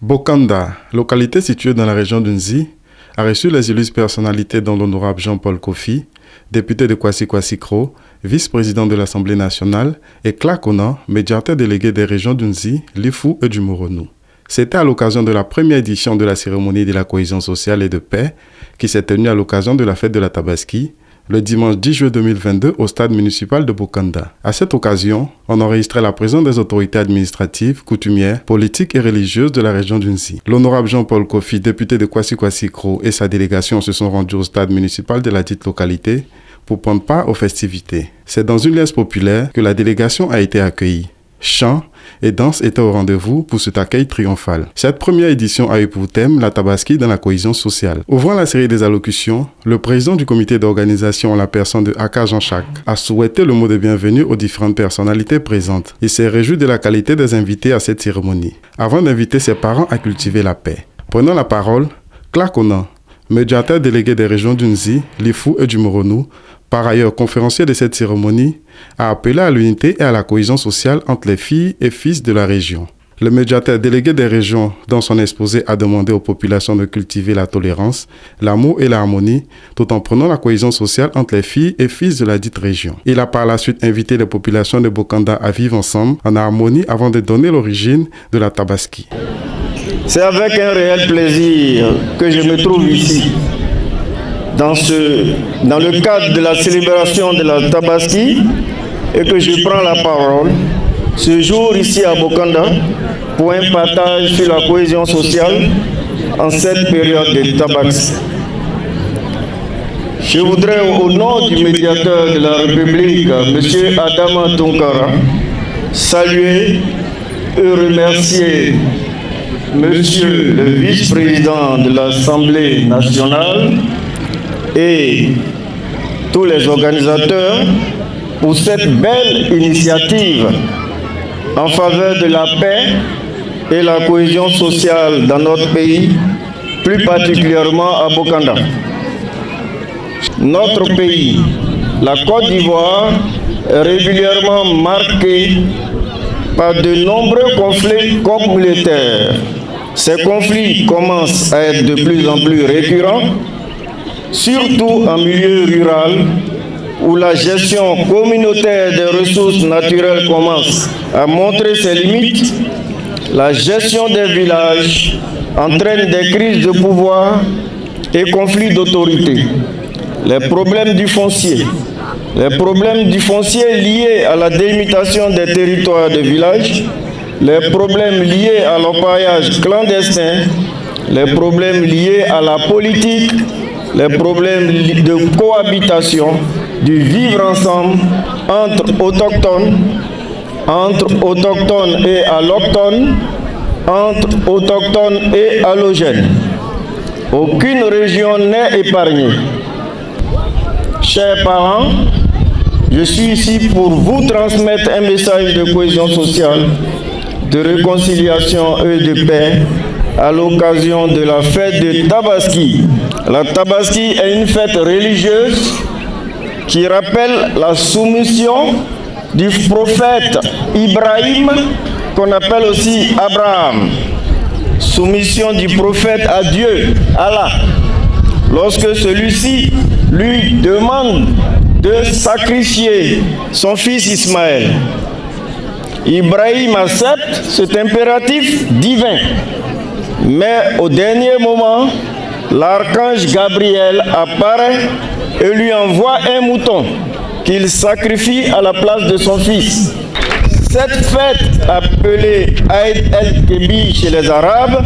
Bokanda, localité située dans la région d'Unzi, a reçu les illustres personnalités dont l'honorable Jean-Paul Kofi, député de Kwasi-Kwasi-Kro, vice-président de l'Assemblée nationale, et Clark Onan, médiateur délégué des régions d'Unzi, Lifou et du Moronou. C'était à l'occasion de la première édition de la cérémonie de la cohésion sociale et de paix qui s'est tenue à l'occasion de la fête de la Tabaski, le dimanche 10 juillet 2022 au stade municipal de Bokanda. À cette occasion, on enregistrait la présence des autorités administratives, coutumières, politiques et religieuses de la région d'Unzi. L'honorable Jean-Paul Kofi, député de Kwasi-Kwasi-Kro, et sa délégation se sont rendus au stade municipal de la dite localité pour prendre part aux festivités. C'est dans une liesse populaire que la délégation a été accueillie. Chants et danse étaient au rendez-vous pour cet accueil triomphal. Cette première édition a eu pour thème la Tabaski dans la cohésion sociale. Ouvrant la série des allocutions, le président du comité d'organisation, la personne de Aka Jean-Jacques, a souhaité le mot de bienvenue aux différentes personnalités présentes. Il s'est réjoui de la qualité des invités à cette cérémonie, avant d'inviter ses parents à cultiver la paix. Prenant la parole, Clark Onan, médiateur délégué des régions d'Unzi, Lifou et du Moronou, par ailleurs conférencier de cette cérémonie, a appelé à l'unité et à la cohésion sociale entre les filles et fils de la région. Le médiateur délégué des régions, dans son exposé, a demandé aux populations de cultiver la tolérance, l'amour et l'harmonie, tout en prenant la cohésion sociale entre les filles et fils de la dite région. Il a par la suite invité les populations de Bokanda à vivre ensemble en harmonie avant de donner l'origine de la Tabaski. C'est avec un réel plaisir que je me trouve ici, dans le cadre de la célébration de la Tabaski, et que je prends la parole ce jour ici à Bokanda pour un partage sur la cohésion sociale en cette période de Tabaski. Je voudrais, au nom du médiateur de la République, M. Adama Tounkara, saluer et remercier Monsieur le vice-président de l'Assemblée nationale et tous les organisateurs pour cette belle initiative en faveur de la paix et la cohésion sociale dans notre pays, plus particulièrement à Bokanda. Notre pays, la Côte d'Ivoire, est régulièrement marqué par de nombreux conflits communautaires. Ces conflits commencent à être de plus en plus récurrents, surtout en milieu rural, où la gestion communautaire des ressources naturelles commence à montrer ses limites. La gestion des villages entraîne des crises de pouvoir et conflits d'autorité. Les problèmes du foncier liés à la délimitation des territoires de village, les problèmes liés à l'orpaillage clandestin, les problèmes liés à la politique, les problèmes de cohabitation, du vivre ensemble entre autochtones et allochtones, entre autochtones et allogènes. Aucune région n'est épargnée. Chers parents, je suis ici pour vous transmettre un message de cohésion sociale, de réconciliation et de paix à l'occasion de la fête de Tabaski. La Tabaski est une fête religieuse qui rappelle la soumission du prophète Ibrahim, qu'on appelle aussi Abraham. Soumission du prophète à Dieu, Allah, lorsque celui-ci lui demande de sacrifier son fils Ismaël. Ibrahim accepte cet impératif divin, mais au dernier moment, l'archange Gabriel apparaît et lui envoie un mouton qu'il sacrifie à la place de son fils. Cette fête appelée Aïd el-Kebi chez les Arabes,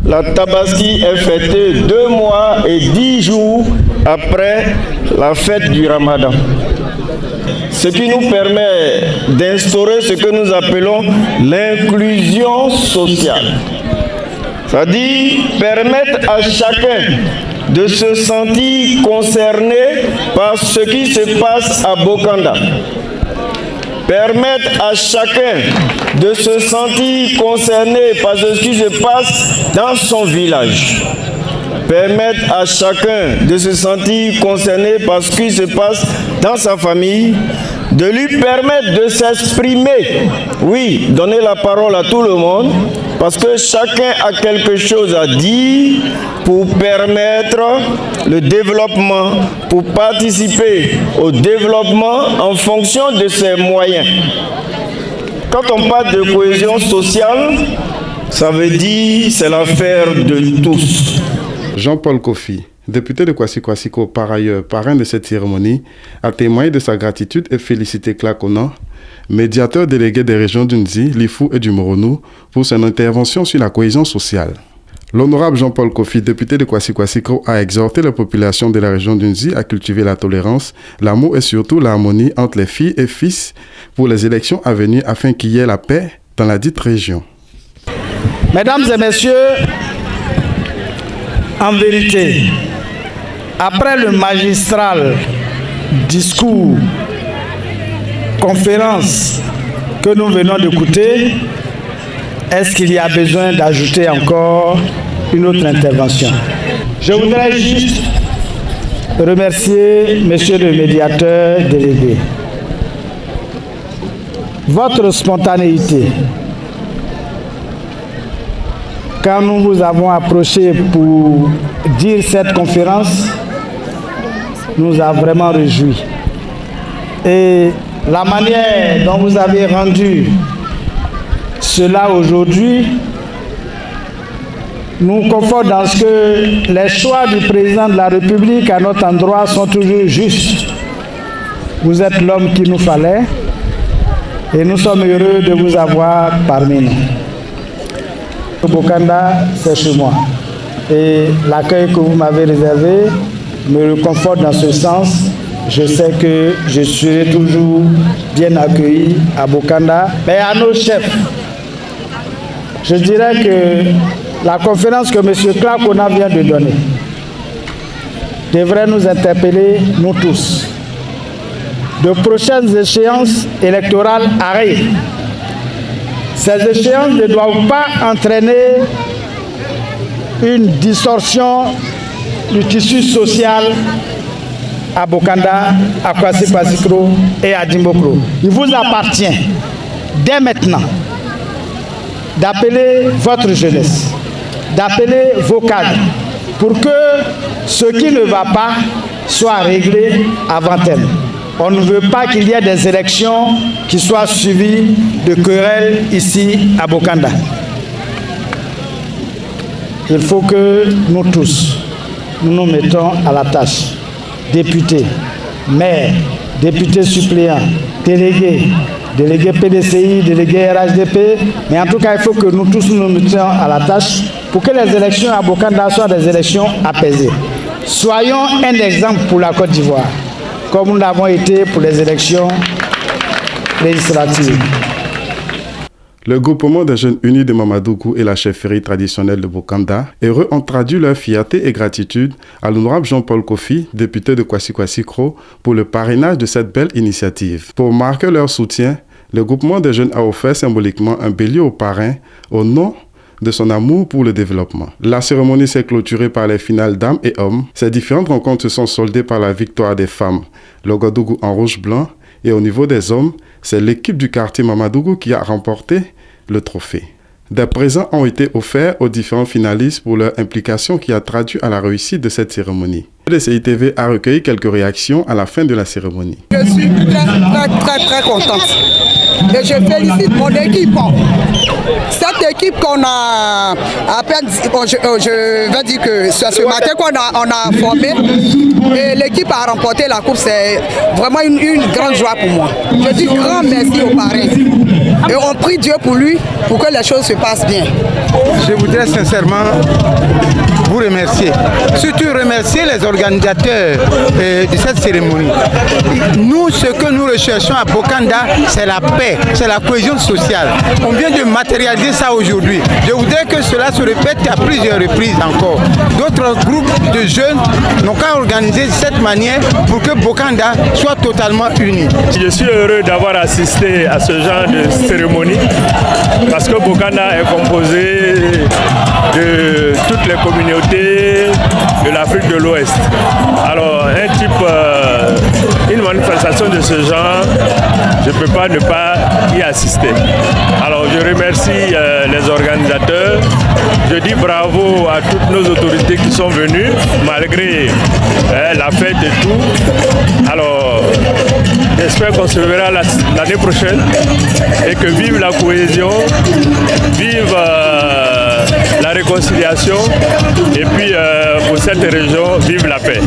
la Tabaski est fêtée 2 mois et 10 jours après la fête du Ramadan. Ce qui nous permet d'instaurer ce que nous appelons l'inclusion sociale. C'est-à-dire permettre à chacun de se sentir concerné par ce qui se passe à Bokanda. Permettre à chacun de se sentir concerné par ce qui se passe dans son village. Permettre à chacun de se sentir concerné par ce qui se passe dans sa famille, de lui permettre de s'exprimer. Oui, donner la parole à tout le monde, parce que chacun a quelque chose à dire pour permettre le développement, pour participer au développement en fonction de ses moyens. Quand on parle de cohésion sociale, ça veut dire c'est l'affaire de tous. Jean-Paul Kofi, député de Kwasi-Kwasiko, par ailleurs parrain de cette cérémonie, a témoigné de sa gratitude et félicité Clark Onan, médiateur délégué des régions d'Unzi, Lifou et du Moronou, pour son intervention sur la cohésion sociale. L'honorable Jean-Paul Kofi, député de Kwasi-Kwasiko, a exhorté la population de la région d'Unzi à cultiver la tolérance, l'amour et surtout l'harmonie entre les filles et fils pour les élections à venir afin qu'il y ait la paix dans la dite région. Mesdames et messieurs, en vérité, après le magistral discours, conférence que nous venons d'écouter, est-ce qu'il y a besoin d'ajouter encore une autre intervention? Je voudrais juste remercier monsieur le médiateur délégué. Votre spontanéité, quand nous vous avons approché pour dire cette conférence, nous a vraiment réjouis. Et la manière dont vous avez rendu cela aujourd'hui nous conforte dans ce que les choix du président de la République à notre endroit sont toujours justes. Vous êtes l'homme qu'il nous fallait et nous sommes heureux de vous avoir parmi nous. Bokanda, c'est chez moi. Et l'accueil que vous m'avez réservé me conforte dans ce sens. Je sais que je serai toujours bien accueilli à Bokanda. Mais à nos chefs, je dirais que la conférence que M. Clark Onan vient de donner devrait nous interpeller, nous tous. De prochaines échéances électorales arrivent. Ces échéances ne doivent pas entraîner une distorsion du tissu social à Bokanda, à Kwasi-Kwasiko et à Dimbokro. Il vous appartient, dès maintenant, d'appeler votre jeunesse, d'appeler vos cadres, pour que ce qui ne va pas soit réglé avant terme. On ne veut pas qu'il y ait des élections qui soient suivies de querelles ici à Bokanda. Il faut que nous tous, nous nous mettons à la tâche. Députés, maires, députés suppléants, délégués, délégués PDCI, délégués RHDP, mais en tout cas, il faut que nous tous nous mettions à la tâche pour que les élections à Bokanda soient des élections apaisées. Soyons un exemple pour la Côte d'Ivoire, comme nous l'avons été pour les élections législatives. Le groupement des jeunes unis de Mamadougou et la chefferie traditionnelle de Bokanda, heureux, ont traduit leur fierté et gratitude à l'honorable Jean-Paul Kofi, député de Kwasi-Kwasiko, pour le parrainage de cette belle initiative. Pour marquer leur soutien, le groupement des jeunes a offert symboliquement un bélier au parrain au nom de son amour pour le développement. La cérémonie s'est clôturée par les finales dames et hommes. Ces différentes rencontres se sont soldées par la victoire des femmes, le Ouagadougou en rouge-blanc, et au niveau des hommes, c'est l'équipe du quartier Mamadougou qui a remporté le trophée. Des présents ont été offerts aux différents finalistes pour leur implication qui a traduit à la réussite de cette cérémonie. Le CITV a recueilli quelques réactions à la fin de la cérémonie. Je suis très contente et je félicite mon équipe. Cette équipe qu'on a à peine, je vais dire que c'est ce matin qu'on a formé et l'équipe a remporté la course. C'est vraiment une grande joie pour moi. Je dis grand merci au parrain et on prie Dieu pour lui pour que les choses se passent bien. Je voudrais sincèrement vous remercier, surtout remercier les organisateurs de cette cérémonie. Nous, ce que nous recherchons à Bokanda, c'est la paix, c'est la cohésion sociale. On vient de matérialiser ça aujourd'hui. Je voudrais que cela se répète à plusieurs reprises encore. D'autres groupes de jeunes n'ont qu'à organiser de cette manière pour que Bokanda soit totalement uni. Je suis heureux d'avoir assisté à ce genre de cérémonie parce que Bokanda est composé de toutes les communautés de l'Afrique de l'Ouest. Alors, un type une manifestation de ce genre, je ne peux pas ne pas y assister. Alors je remercie les organisateurs, je dis bravo à toutes nos autorités qui sont venues, malgré la fête et tout. Alors j'espère qu'on se verra l'année prochaine et que vive la cohésion, vive la réconciliation et puis pour cette région, vive la paix.